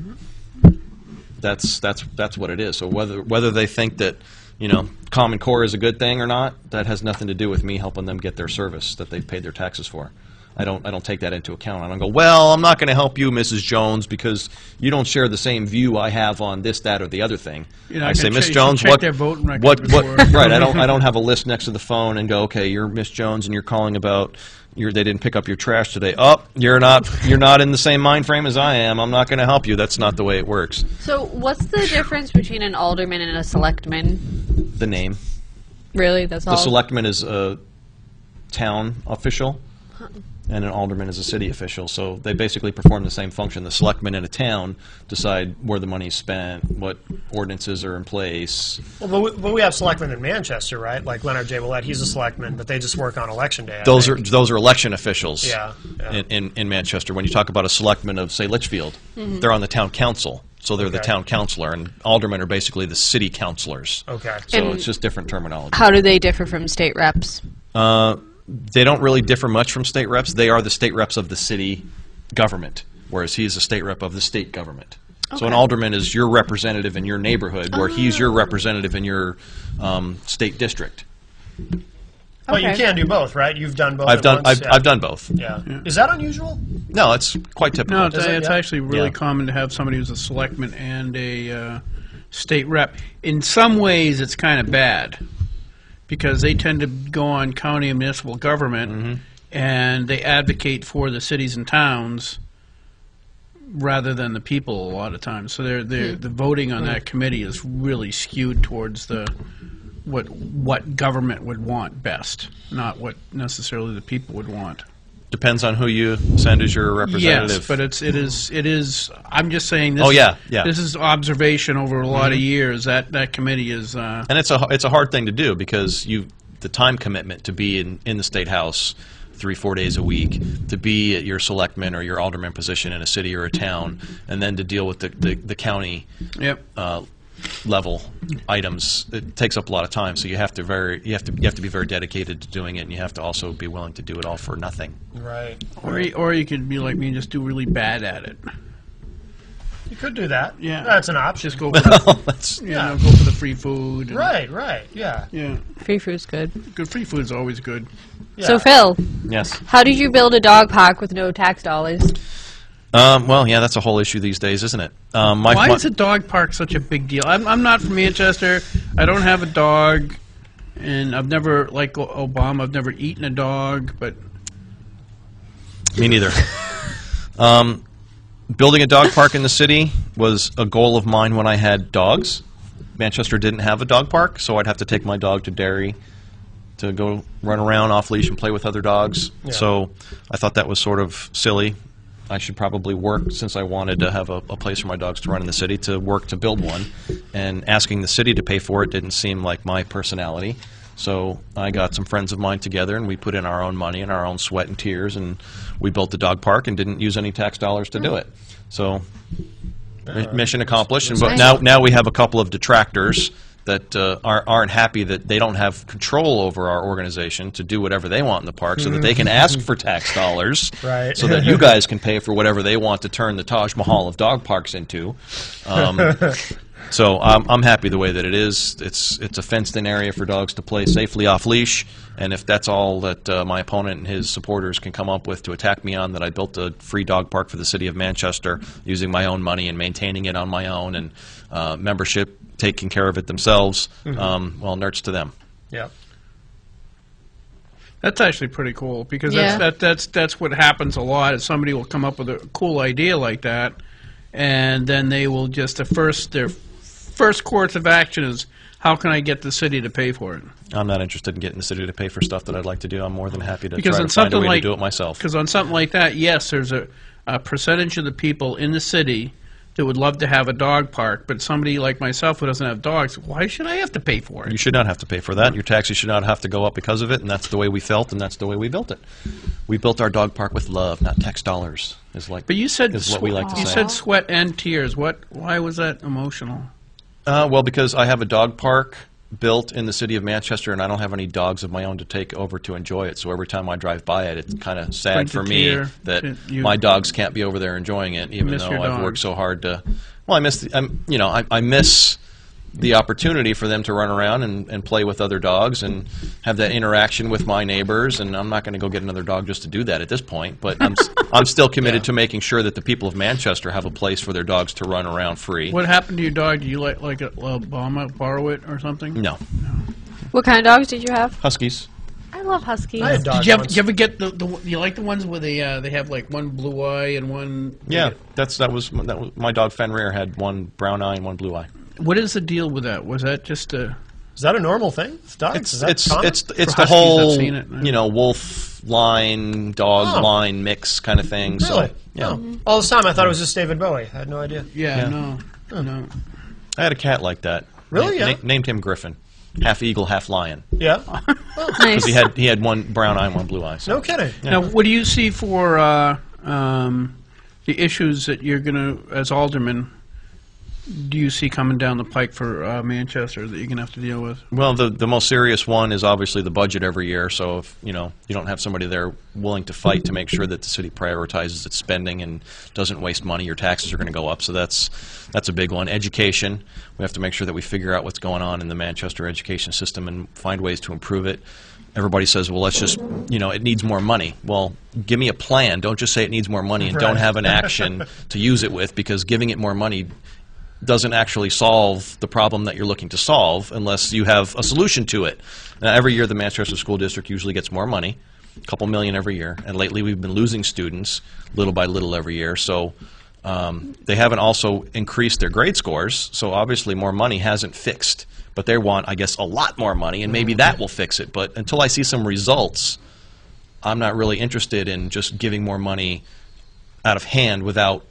that's what it is. So whether they think that Common Core is a good thing or not, that has nothing to do with me helping them get their service that they've paid their taxes for. I don't take that into account. I don't go, well, I'm not going to help you, Mrs. Jones, because you don't share the same view I have on this, that, or the other thing. You're not I say, gonna Miss check- Jones, check what their voting record what before. right? I don't have a list next to the phone and go, okay, you're Miss Jones and you're calling about they didn't pick up your trash today. Oh, you're not in the same mind frame as I am. I'm not going to help you. That's not the way it works. So, what's the difference between an alderman and a selectman? The name. Really, that's all. The selectman is a town official, and an alderman is a city official. So they basically perform the same function. The selectmen in a town decide where the money's spent, what ordinances are in place. Well, but we have selectmen in Manchester, right? Like Leonard J. Willett, he's a selectman, but they just work on election day. I Those think. are election officials. Yeah. In Manchester. When you talk about a selectman of, say, Litchfield, they're on the town council. So they're the Okay. town councilor, and aldermen are basically the city councilors. Okay. So And- it's just different terminology. How do they differ from state reps? They don't really differ much from state reps. They are the state reps of the city government, whereas he's a state rep of the state government. So an Okay. alderman is your representative in your neighborhood, where he's your representative in your state district. But you Okay. can do both, right? You've done both. I've at done once, I've done both. Yeah. Is that unusual? No, it's quite typical. No, Is it? it's Yeah. actually really Yeah. common to have somebody who's a selectman and a state rep. In some ways, it's kind of bad because they tend to go on county and municipal government, and they advocate for the cities and towns rather than the people a lot of times. So the voting on that committee is really skewed towards the what government would want best, not what necessarily the people would want. Depends on who you send as your representative. Yes, but it is. I'm just saying. This Oh, yeah, yeah. This is observation over a lot of years. That committee is. And it's a hard thing to do because the time commitment to be in the state house 3-4 days a week, to be at your selectman or your alderman position in a city or a town, and then to deal with the county Yep. level items. It takes up a lot of time, so you have to be very dedicated to doing it, and you have to also be willing to do it all for nothing. Right. Or you could be like me and just do really bad at it. You could do that. Yeah. That's an option. Just go for the, That's go for the free food. and- Right. Yeah. Yeah. Free food's good. Good free food's always good. Yeah. So, Phil, yes. how did you build a dog park with no tax dollars? Well, yeah, that's a whole issue these days, isn't it? Why is a dog park such a big deal? I'm not from Manchester. I don't have a dog, and I've never, like Obama, I've never eaten a dog. But Me neither. Building a dog park in the city was a goal of mine when I had dogs. Manchester didn't have a dog park, so I'd have to take my dog to Derry to go run around off leash and play with other dogs. Yeah. So I thought that was sort of silly. I should probably work, since I wanted to have a place for my dogs to run in the city, to work to build one. And asking the city to pay for it didn't seem like my personality. So I got some friends of mine together, and we put in our own money and our own sweat and tears, and we built the dog park and didn't use any tax dollars to do it. So mission accomplished. And but now we have a couple of detractors that aren't happy that they don't have control over our organization to do whatever they want in the park, so that they can ask for tax dollars, Right. so that you guys can pay for whatever they want to turn the Taj Mahal of dog parks into. So I'm happy the way that it is. It's a fenced-in area for dogs to play safely off leash, and if that's all that my opponent and his supporters can come up with to attack me on, that I built a free dog park for the city of Manchester using my own money and maintaining it on my own, and membership taking care of it themselves, well, nerds to them. Yeah. That's actually pretty cool, because Yeah. that's what happens a lot. Is somebody will come up with a cool idea like that, and then they will just their first course of action is, how can I get the city to pay for it? I'm not interested in getting the city to pay for stuff that I'd like to do. I'm more than happy to Because try on to find a something way like to do it myself. Because on something like that, yes, there's a percentage of the people in the city that would love to have a dog park, but somebody like myself who doesn't have dogs, why should I have to pay for You it? should not have to pay for that. Your taxes should not have to go up because of it, and that's the way we felt, and that's the way we built it. We built our dog park with love, not tax dollars. But you said is what we like to you say. said sweat and tears. Why was that emotional? Well, because I have a dog park built in the city of Manchester, and I don't have any dogs of my own to take over to enjoy it. So every time I drive by it, it's kind of sad Brings a for me tear that to you. my dogs can't be over there enjoying it, even miss though your I've worked dogs. so hard to. Well, I miss. I miss the opportunity for them to run around and play with other dogs and have that interaction with my neighbors. And I'm not going to go get another dog just to do that at this point. But I'm still committed to making sure that the people of Manchester have a place for their dogs to run around free. What happened to your dog? Did you borrow it or something? No, What kind of dogs did you have? huskies. I love huskies. I had dogs Did you, once. you ever get you like the ones where they have like one blue eye and one? Yeah, that was my dog Fenrir had one brown eye and one blue eye. What is the deal with that? Was that just a? Is that a normal thing? It's dogs? Is that common? It's For the huskies, whole I've seen it. Wolf line dog Oh. line mix kind of thing. So Really? yeah, Oh. All this time I thought it was just David Bowie. I had no idea. Yeah, Yeah. no. I had a cat like that. Really? Yeah. Named him Griffin, half eagle, half lion, Yeah? Nice. because he had one brown eye and one blue eye. So. No kidding. Now, what do you see for the issues that you're going to, as alderman, do you see coming down the pike for Manchester that you're going to have to deal with? Well, the most serious one is obviously the budget every year. So if you don't have somebody there willing to fight to make sure that the city prioritizes its spending and doesn't waste money, your taxes are going to go up. So that's a big one. Education, we have to make sure that we figure out what's going on in the Manchester education system and find ways to improve it. Everybody says, well, let's just, it needs more money. Well, give me a plan. Don't just say it needs more money and don't Right. have an action to use it with, because giving it more money doesn't actually solve the problem that you're looking to solve unless you have a solution to it. Now, every year the Manchester School District usually gets more money, a couple million every year, and lately we've been losing students little by little every year. So they haven't also increased their grade scores, so obviously more money hasn't fixed. But they want, I guess, a lot more money, and maybe that will fix it. But until I see some results, I'm not really interested in just giving more money out of hand without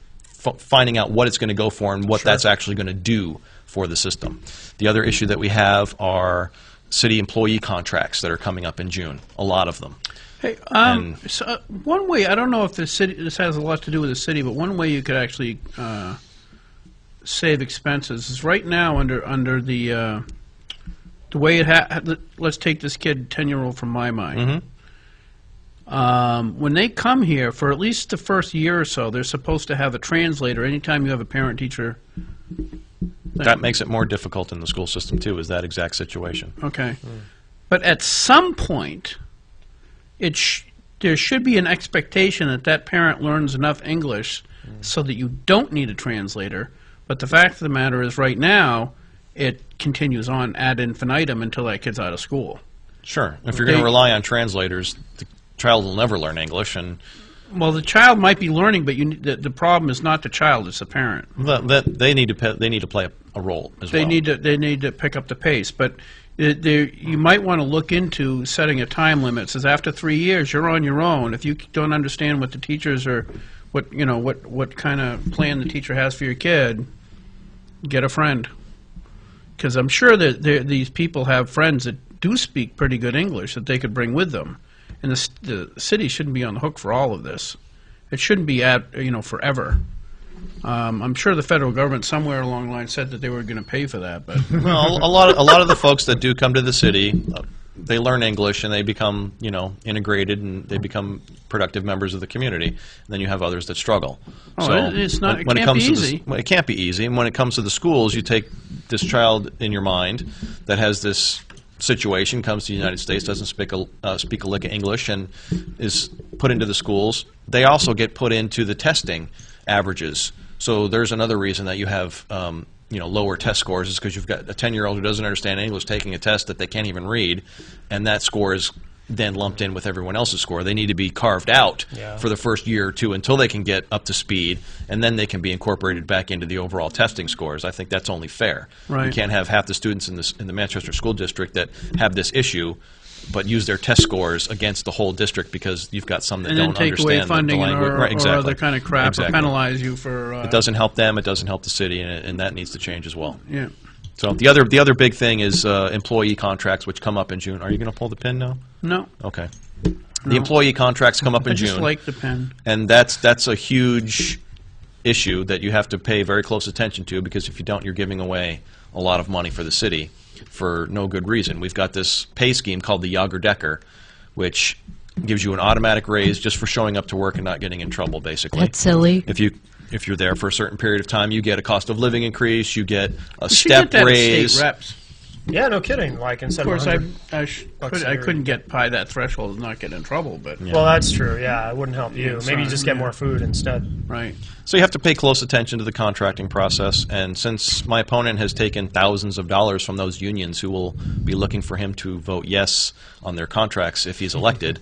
finding out what it's going to go for and what that's actually going to do for the system. The other issue that we have are city employee contracts that are coming up in June, a lot of them. Hey, And- so one way, I don't know if this has a lot to do with the city, but one way you could actually save expenses is right now under the way let's take this kid, 10-year-old from my mind. When they come here, for at least the first year or so, they're supposed to have a translator anytime you have a parent-teacher. That makes it more difficult in the school system, too, is that exact situation. Okay. But at some point, there should be an expectation that parent learns enough English so that you don't need a translator. But the fact of the matter is, right now, it continues on ad infinitum until that kid's out of school. Sure. If you're going to rely on translators, the child will never learn English, and Well, the child might be learning, but the problem is not the child; it's the parent. they need to play a role as They well. need to pick up the pace. But You might want to look into setting a time limit. It says after 3 years, you're on your own. If you don't understand what the teachers are, what kind of plan the teacher has for your kid, get a friend. Because I'm sure that these people have friends that do speak pretty good English that they could bring with them. And the city shouldn't be on the hook for all of this. It shouldn't be forever. I'm sure the federal government somewhere along the line said that they were going to pay for that, but Well, a lot of the folks that do come to the city, they learn English and they become integrated and they become productive members of the community. And then you have others that struggle. Oh, So it's not. It when can't comes be to easy. it can't be easy. And when it comes to the schools, you take this child in your mind that has this situation, comes to the United States, doesn't speak a lick of English, and is put into the schools. They also get put into the testing averages. So there's another reason that you have lower test scores is because you've got a 10-year-old who doesn't understand English taking a test that they can't even read, and that score is then lumped in with everyone else's score. They need to be carved out for the first year or two until they can get up to speed, and then they can be incorporated back into the overall testing scores. I think that's only fair. Right. You can't have half the students in the Manchester School District that have this issue but use their test scores against the whole district because you've got some that and don't then take understand away funding the language. or, Right, exactly. or other kind of crap, Exactly. or penalize you for. It doesn't help them. It doesn't help the city, and that needs to change as well. Yeah. So the other big thing is employee contracts, which come up in June. Are you going to pull the pin now? No. Okay. The employee contracts come up in I just June, like the pen. and that's a huge issue that you have to pay very close attention to, because if you don't, you're giving away a lot of money for the city for no good reason. We've got this pay scheme called the Yager-Decker, which gives you an automatic raise just for showing up to work and not getting in trouble, basically. That's silly. If you're there for a certain period of time, you get a cost of living increase, you get a You should step get that at raise. state reps. Yeah, no kidding. Like instead Of course, of I couldn't get by that threshold and not get in trouble, but Well, that's true. Yeah, it wouldn't help you. Maybe you just get yeah. more food instead. right. So you have to pay close attention to the contracting process, and since my opponent has taken thousands of dollars from those unions who will be looking for him to vote yes on their contracts if he's elected,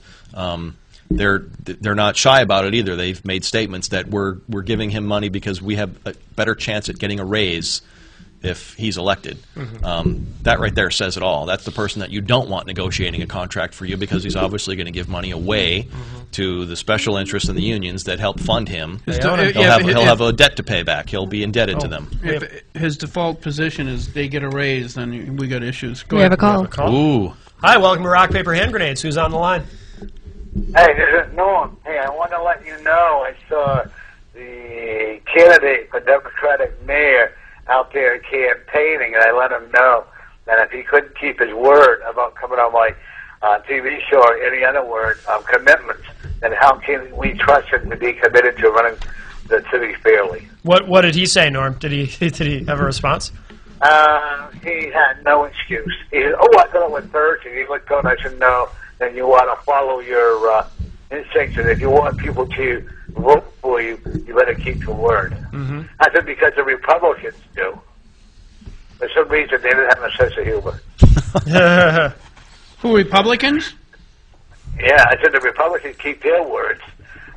they're not shy about it either. They've made statements that we're giving him money because we have a better chance at getting a raise if he's elected. That right there says it all. That's the person that you don't want negotiating a contract for you, because he's obviously going to give money away to the special interests in the unions that help fund him. He'll have a debt to pay back. He'll be indebted to them. If his default position is they get a raise, then we got issues. Go We have a ahead. call. Ooh. Hi, welcome to Rock, Paper, Hand Grenades. Who's on the line? Hey, this is Norm. Hey, I want to let you know I saw the candidate for Democratic mayor out there campaigning, and I let him know that if he couldn't keep his word about coming on my TV show or any other word commitments, then how can we trust him to be committed to running the city fairly? What did he say, Norm? Did he have a response? He had no excuse. He said, "Oh, I thought it was Thursday." He looked on. I said, "No. Then you want to follow your instincts, and if you want people to vote for you, you better keep your word." I said, because the Republicans do. For some reason, they didn't have a sense of humor. Who, Republicans? Yeah, I said the Republicans keep their words,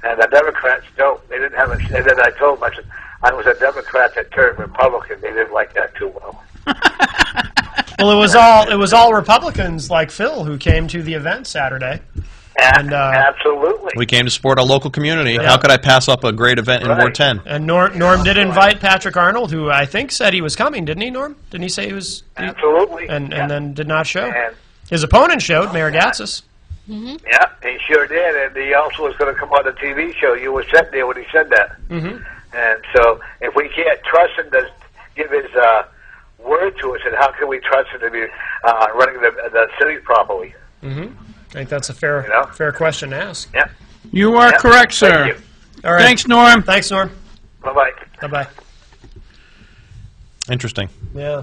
and the Democrats don't. They didn't have a. And then I told them, I said, I was a Democrat that turned Republican. They didn't like that too well. Well, it was all Republicans like Phil who came to the event Saturday. And, absolutely. We came to support our local community. How could I pass up a great event in Right. Ward 10? And Norm did invite Patrick Arnold, who I think said he was coming, didn't he, Norm? Didn't he say he was? Absolutely. And then did not show. And, His opponent showed, Mayor Gatsis. yeah, he sure did. And he also was going to come on the TV show. You were sitting there when he said that. And so if we can't trust him to give his word to us, then how can we trust him to be running the city properly? I think that's a fair You know? fair question to ask. Yeah. You are Yeah. correct, sir. Thank you. All right. Thanks, Norm. Thanks, Norm. Bye-bye. Bye-bye. Interesting. Yeah.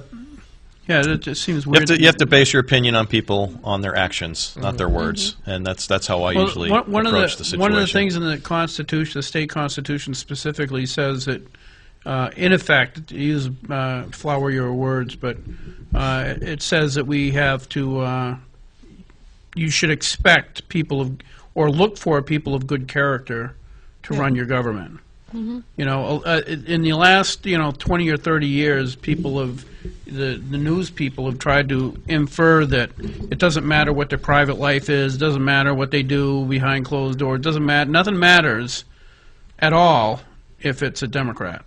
Yeah, it just seems You weird. have to base your opinion on people on their actions, not their words, and that's how I usually one approach of the situation. One of the things in the Constitution, the state constitution specifically, says that, in effect, use flower your words, but it says that we have to. You should expect people of, or look for people of good character to run your government. You know, in the last 20 or 30 years, people have the news people have tried to infer that it doesn't matter what their private life is, it doesn't matter what they do behind closed doors, it doesn't matter, nothing matters at all if it's a Democrat.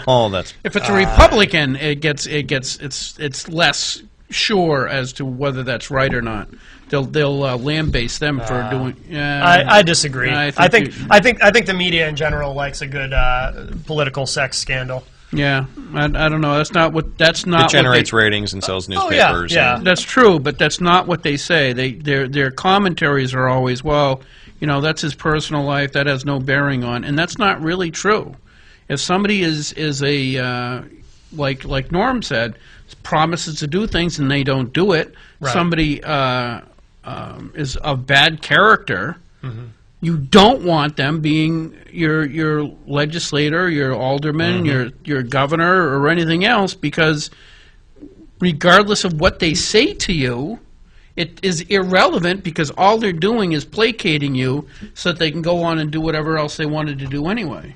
Oh, that's If it's a Republican, it's less sure as to whether that's right or not. They'll lambaste them for doing. I disagree. I I think think the media in general likes a good political sex scandal. Yeah, I don't know. That's not what. That's not. it generates ratings and sells newspapers. yeah. and- That's true, but that's not what they say. Their commentaries are always, well, that's his personal life. That has no bearing on, and that's not really true. If somebody is a like Norm said, promises to do things and they don't do it, Right. somebody is of bad character. You don't want them being your legislator, your alderman, your governor, or anything else, because regardless of what they say to you, it is irrelevant, because all they're doing is placating you so that they can go on and do whatever else they wanted to do anyway.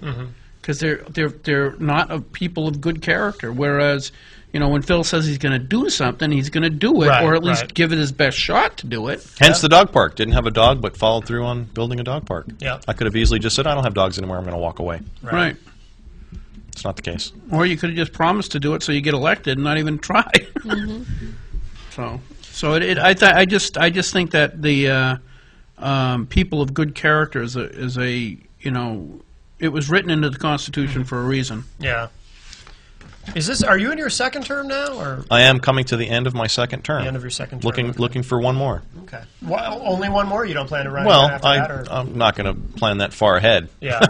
Because they're not a people of good character. Whereas, when Phil says he's going to do something, he's going to do it, Right, or at least right. give it his best shot to do it. Hence the dog park. Didn't have a dog, but followed through on building a dog park. Yeah. I could have easily just said, I don't have dogs anymore, I'm going to walk away. Right. It's not the case. Or you could have just promised to do it so you get elected and not even try. So I just think that the people of good character is a it was written into the Constitution for a reason. Yeah. Are you in your second term now, or I am coming to the end of my second term. the end of your second term? Looking for one more. Okay. Well, only one more? You don't plan to run Well, again after that? Or? I'm not going to plan that far ahead. Yeah.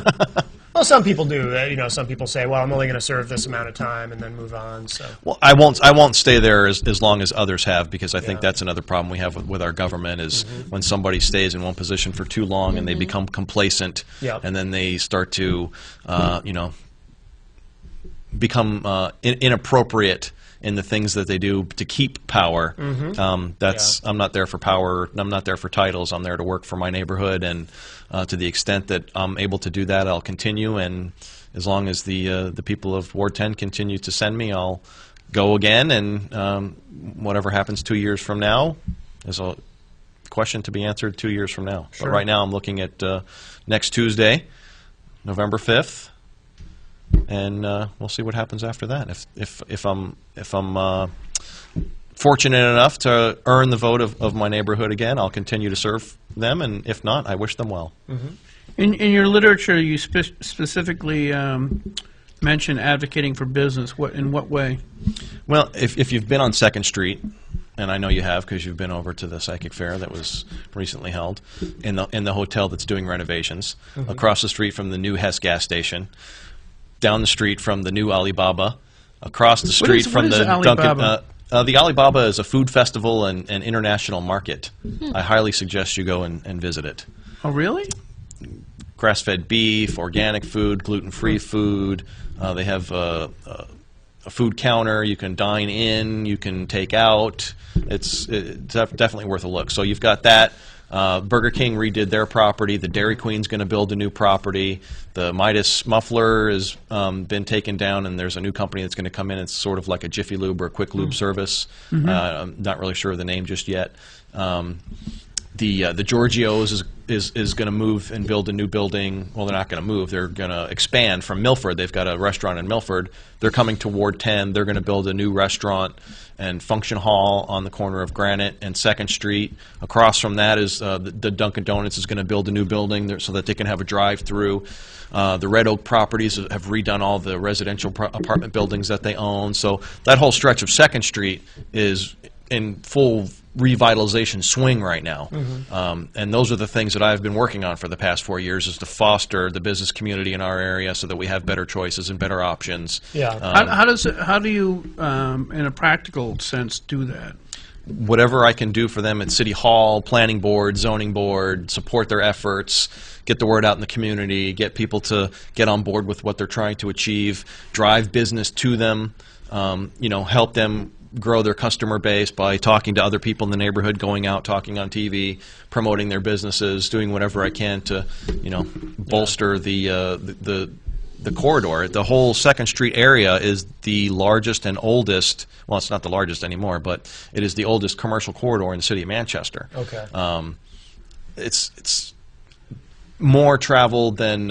Well, some people do. Some people say, "Well, I'm only going to serve this amount of time and then move on." So. Well, I won't stay there as long as others have, because I think Yeah. that's another problem we have with our government is when somebody stays in one position for too long and they become complacent, Yep. and then they start to become inappropriate in the things that they do to keep power. I'm not there for power. I'm not there for titles. I'm there to work for my neighborhood, and to the extent that I'm able to do that, I'll continue. And as long as the people of Ward 10 continue to send me, I'll go again. And whatever happens 2 years from now is a question to be answered 2 years from now. Sure. But right now, I'm looking at next Tuesday, November 5th. And we'll see what happens after that. If I'm fortunate enough to earn the vote of my neighborhood again, I'll continue to serve them. And if not, I wish them well. In your literature, you specifically mention advocating for business. In what way? Well, if you've been on 2nd Street, and I know you have because you've been over to the Psychic Fair that was recently held, in the hotel that's doing renovations, across the street from the new Hess gas station, down the street from the new Alibaba, across the street what from is the Alibaba? Dunkin'. The Alibaba is a food festival and international market. I highly suggest you go and visit it. Oh, really? Grass-fed beef, organic food, gluten-free food. They have a food counter. You can dine in. You can take out. It's definitely worth a look. So you've got that. Burger King redid their property. The Dairy Queen's going to build a new property. The Midas Muffler has been taken down, and there's a new company that's going to come in. It's sort of like a Jiffy Lube or a Quick Lube service. I'm not really sure of the name just yet. The Giorgio's is going to move and build a new building. Well, they're not going to move. They're going to expand from Milford. They've got a restaurant in Milford. They're coming to Ward 10. They're going to build a new restaurant and function hall on the corner of Granite and 2nd Street. Across from that is the Dunkin' Donuts is going to build a new building there so that they can have a drive-through. The Red Oak properties have redone all the residential apartment buildings that they own. So that whole stretch of 2nd Street is in full revitalization swing right now. And those are the things that I've been working on for the past 4 years, is to foster the business community in our area so that we have better choices and better options. Yeah. How do you, in a practical sense, do that? Whatever I can do for them at City Hall, Planning Board, Zoning Board, support their efforts, get the word out in the community, get people to get on board with what they're trying to achieve, drive business to them, help them grow their customer base by talking to other people in the neighborhood, going out, talking on TV, promoting their businesses, doing whatever I can to, bolster the corridor. The whole 2nd Street area is the largest and oldest. Well, it's not the largest anymore, but it is the oldest commercial corridor in the city of Manchester. Okay. It's more traveled than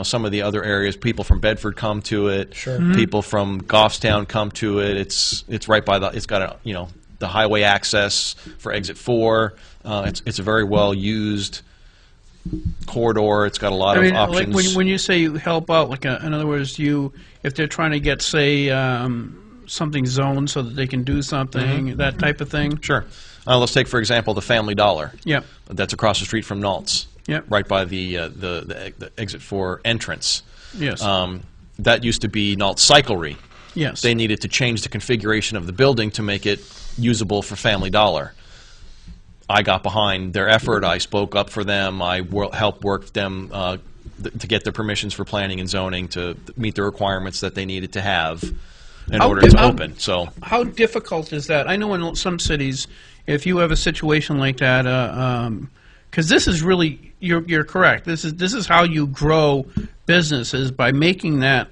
some of the other areas. People from Bedford come to it. Sure. People from Goffstown come to it. It's right by it's got the highway access for Exit 4. It's a very well used corridor. It's got a lot of options. Like when you say you help out, like in other words, if they're trying to get, say, something zoned so that they can do something, that type of thing. Sure. Let's take, for example, the Family Dollar. Yep. That's across the street from Nalt's. Yep. Right by the Exit 4 entrance. Yes. That used to be Nalt's Cyclery. Yes. They needed to change the configuration of the building to make it usable for Family Dollar. I got behind their effort. I spoke up for them. I helped work them to get their permissions for planning and zoning to meet the requirements that they needed to have in order to open. So, how difficult is that? I know in some cities, if you have a situation like that, because this is really, you're correct. This is how you grow businesses, by making that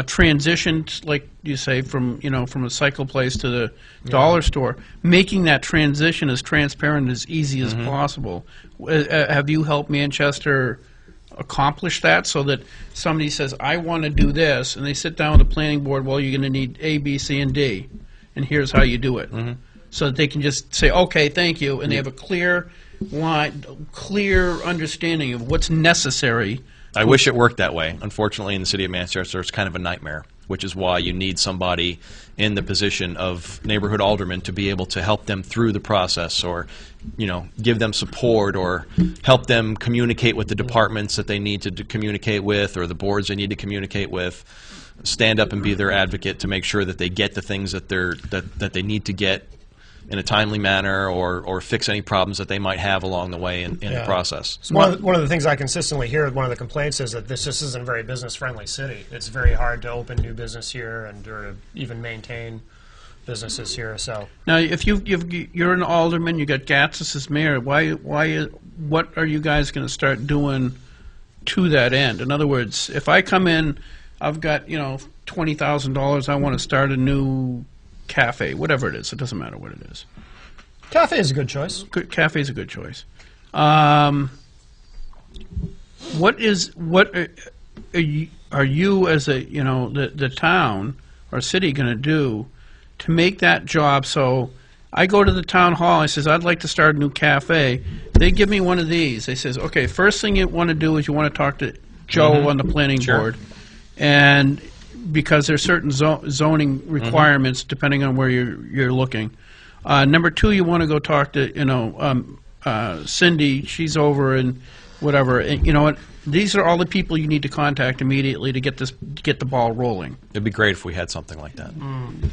transition, like you say, from a cycle place to the dollar store, making that transition as transparent, as easy as possible. Have you helped Manchester accomplish that, so that somebody says, I want to do this, and they sit down with the planning board, well, you're going to need A, B, C, and D, and here's how you do it. So that they can just say, okay, thank you, and they have a clear understanding of what's necessary. I wish it worked that way. Unfortunately, in the city of Manchester, it's kind of a nightmare, which is why you need somebody in the position of neighborhood alderman to be able to help them through the process, or give them support, or help them communicate with the departments that they need to communicate with, or the boards they need to communicate with. Stand up and be their advocate to make sure that they get the things that they need to get in a timely manner, or fix any problems that they might have along the way in the process. So one of the things I consistently hear, one of the complaints, is that this just isn't a very business-friendly city. It's very hard to open new business here or to even maintain businesses here. So now, if you're an alderman, you got Gatsis as mayor. What are you guys going to start doing to that end? In other words, if I come in, I've got $20,000. I want to start a new cafe, whatever it is. It doesn't matter what it is. Cafe is a good choice. Cafe is a good choice. What are you as a the town or city going to do to make that job? So I go to the town hall. I says, I'd like to start a new cafe. They give me one of these. They says, okay, first thing you want to do is you want to talk to Joe on the planning board, and because there's certain zoning requirements depending on where you're looking. Number 2, you want to go talk to Cindy. She's over and whatever. And, these are all the people you need to contact immediately to get the ball rolling. It'd be great if we had something like that.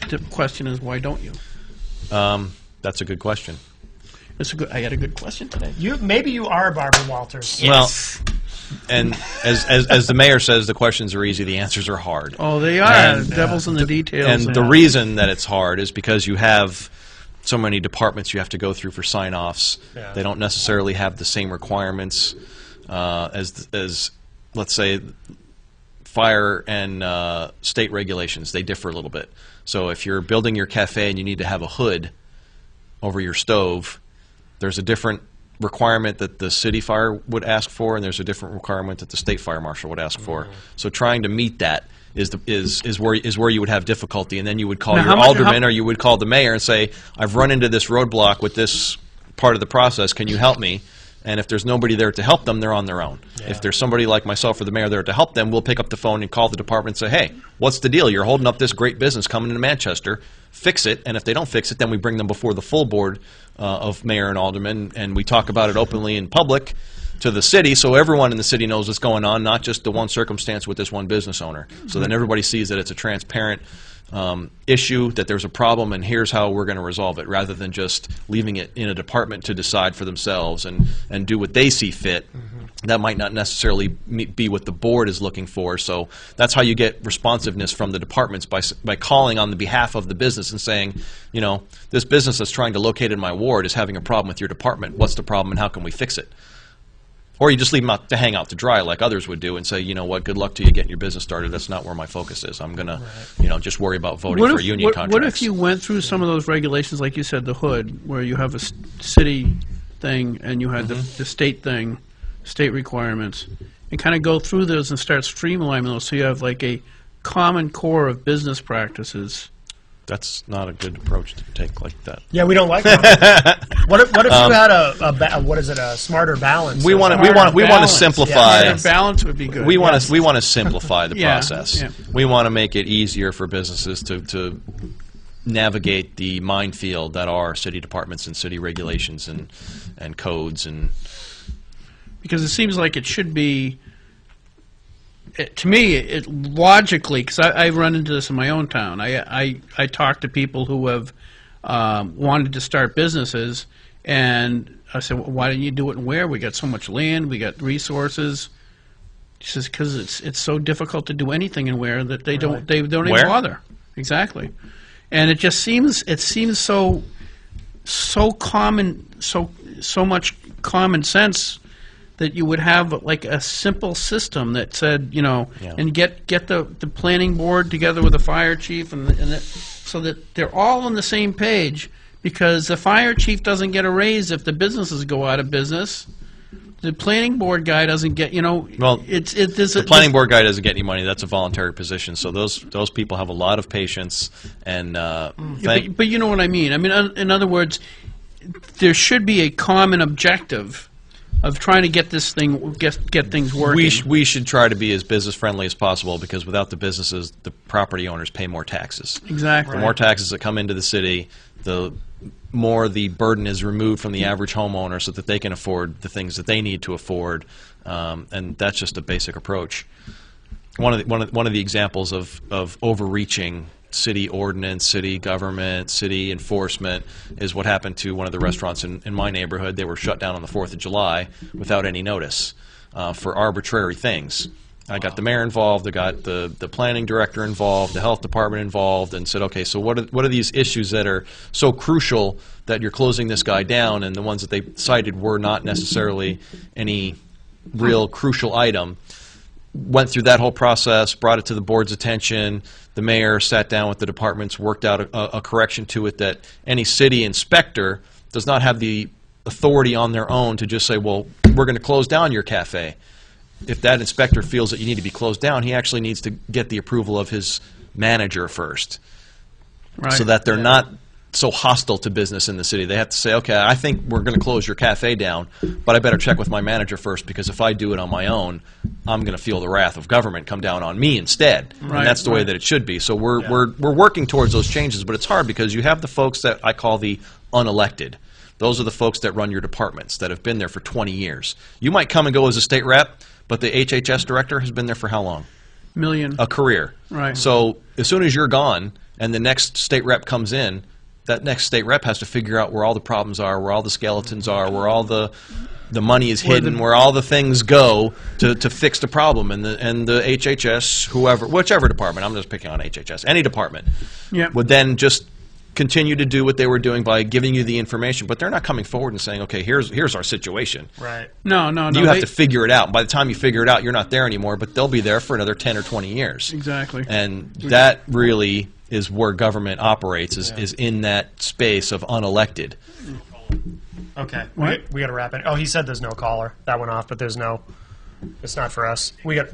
The question is, why don't you? That's a good question. I had a good question today. Maybe you are Barbara Walters. Yes. Well, and as the mayor says, the questions are easy, the answers are hard. Oh, they are. The devil's in the details. And the reason that it's hard is because you have so many departments you have to go through for sign-offs. Yeah. They don't necessarily have the same requirements as let's say, fire and state regulations. They differ a little bit. So if you're building your cafe and you need to have a hood over your stove, there's a different requirement that the city fire would ask for, and there's a different requirement that the state fire marshal would ask for. So trying to meet that is where you would have difficulty, and then you would call your alderman or you would call the mayor and say, I've run into this roadblock with this part of the process, can you help me? And if there's nobody there to help them, they're on their own. Yeah. If there's somebody like myself or the mayor there to help them, we'll pick up the phone and call the department and say, hey, what's the deal? You're holding up this great business coming into Manchester. Fix it. And if they don't fix it, then we bring them before the full board of mayor and aldermen, and we talk about it openly in public to the city, so everyone in the city knows what's going on, not just the one circumstance with this one business owner. So then everybody sees that it's a transparent issue, that there's a problem, and here's how we're going to resolve it, rather than just leaving it in a department to decide for themselves and do what they see fit that might not necessarily be what the board is looking for. So that's how you get responsiveness from the departments, by calling on the behalf of the business and saying, you know, this business that's trying to locate in my ward is having a problem with your department. What's the problem and how can we fix it? Or you just leave them out to hang out to dry like others would do and say, you know what, good luck to you getting your business started. That's not where my focus is. I'm going to, you know, just worry about voting for union contracts. What if you went through some of those regulations, like you said, the hood, where you have a city thing and you had the state thing, state requirements, and kind of go through those and start streamlining those so you have like a common core of business practices? That's not a good approach to take like that. Yeah, we don't like that. What if you had a smarter balance? We want to simplify. Yeah, balance would be good. We want to simplify the Yeah, process. yeah. We want to make it easier for businesses to navigate the minefield that are city departments and city regulations and codes and. Because it seems like it should be. To me, logically, because I've run into this in my own town. I talk to people who have wanted to start businesses, and I said, well, why didn't you do it and where? We got so much land, we got resources. She says, because it's so difficult to do anything in where that they don't even bother. Exactly, and it just seems so common, so much common sense. That you would have like a simple system that said, you know, and get the planning board together with the fire chief so that they're all on the same page, because the fire chief doesn't get a raise if the businesses go out of business. The planning board guy doesn't get, you know, the planning board guy doesn't get any money. That's a voluntary position. So those people have a lot of patience and but you know what I mean. I mean, in other words, there should be a common objective of trying to get this thing, get things working. We should try to be as business friendly as possible, because without the businesses, the property owners pay more taxes. Exactly. The more taxes that come into the city, the more the burden is removed from the average homeowner, so that they can afford the things that they need to afford, and that's just a basic approach. One of the examples of overreaching city ordinance, city government, city enforcement is what happened to one of the restaurants in my neighborhood. They were shut down on the 4th of July without any notice for arbitrary things. I got the mayor involved, I got the planning director involved, the health department involved, and said, okay, so what are these issues that are so crucial that you're closing this guy down? And the ones that they cited were not necessarily any real crucial item. Went through that whole process, brought it to the board's attention. The mayor sat down with the departments, worked out a correction to it that any city inspector does not have the authority on their own to just say, well, we're going to close down your cafe. If that inspector feels that you need to be closed down, he actually needs to get the approval of his manager first, Right. so that they're not so hostile to business in the city. They have to say, okay, I think we're going to close your cafe down, but I better check with my manager first, because if I do it on my own, I'm going to feel the wrath of government come down on me instead. Right, And that's the way that it should be. So we're working towards those changes, but it's hard because you have the folks that I call the unelected. Those are the folks that run your departments that have been there for 20 years. You might come and go as a state rep, but the HHS director has been there for how long? Million. A career. Right. So as soon as you're gone and the next state rep comes in, that next state rep has to figure out where all the problems are, where all the skeletons are, where all the money is hidden, where all the things go to fix the problem. And the HHS, whichever department, I'm just picking on HHS, any department, Yep. would then just continue to do what they were doing by giving you the information. But they're not coming forward and saying, okay, here's our situation. Right. No. You have to figure it out. By the time you figure it out, you're not there anymore, but they'll be there for another 10 or 20 years. Exactly. And that really is where government operates, is in that space of unelected. Okay. What? We got to wrap it. Oh, he said there's no caller. That went off, but there's no. It's not for us. We got to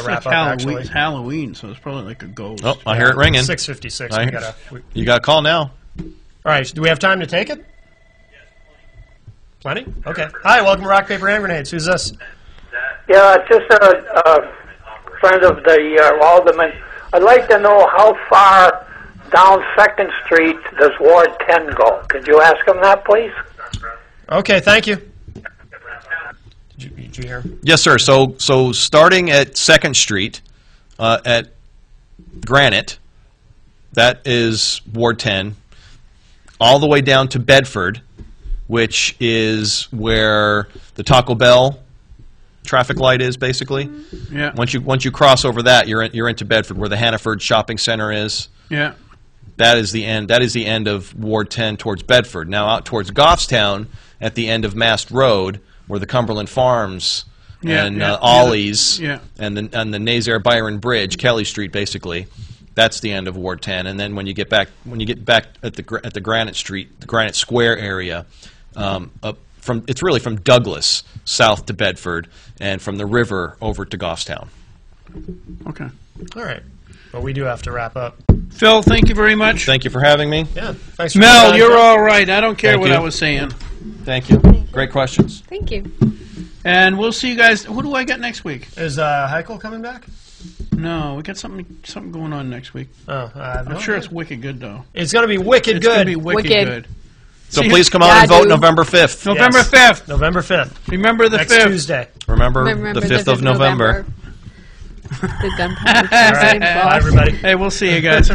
wrap up. Actually, It's Halloween, so it's probably like a ghost. Oh, I hear it ringing. 6:56. You got a call now. All right. Do we have time to take it? Plenty. Okay. Hi. Welcome to Rock Paper Hand Grenades. Who's this? Yeah, just a friend of the alderman. I'd like to know how far down 2nd Street does Ward 10 go? Could you ask him that, please? Okay. Thank you. Did you hear? Yes, sir. So starting at 2nd Street at Granite, that is Ward 10, all the way down to Bedford, which is where the Taco Bell traffic light is, basically. Yeah. Once you cross over that, you're into Bedford, where the Hannaford Shopping Center is. Yeah. That is the end. That is the end of Ward 10 towards Bedford. Now out towards Goffstown, at the end of Mast Road, where the Cumberland Farms and Ollie's and the Nazaire Byron Bridge, Kelly Street, basically. That's the end of Ward 10. And then when you get back at the Granite Street, the Granite Square area, it's really from Douglas south to Bedford, and from the river over to Goffstown. Okay. All right. Well, we do have to wrap up. Phil, thank you very much. Thank you for having me. Yeah. Thanks for Mel, coming you're on. all right. I don't care Thank what you. I was saying. Thank you. Great questions. Thank you. And we'll see you guys. What do I got next week? Is Heichel coming back? No, we got something going on next week. Oh, I'm sure it's wicked good though. It's going to be wicked It's good. gonna be wicked good. So See, please come out and vote November 5th. November Yes. 5th. November 5th. Remember the Next 5th. Tuesday. Remember the 5th of November. The gunpowder. All right. Bye, everybody. Hey, we'll see you guys.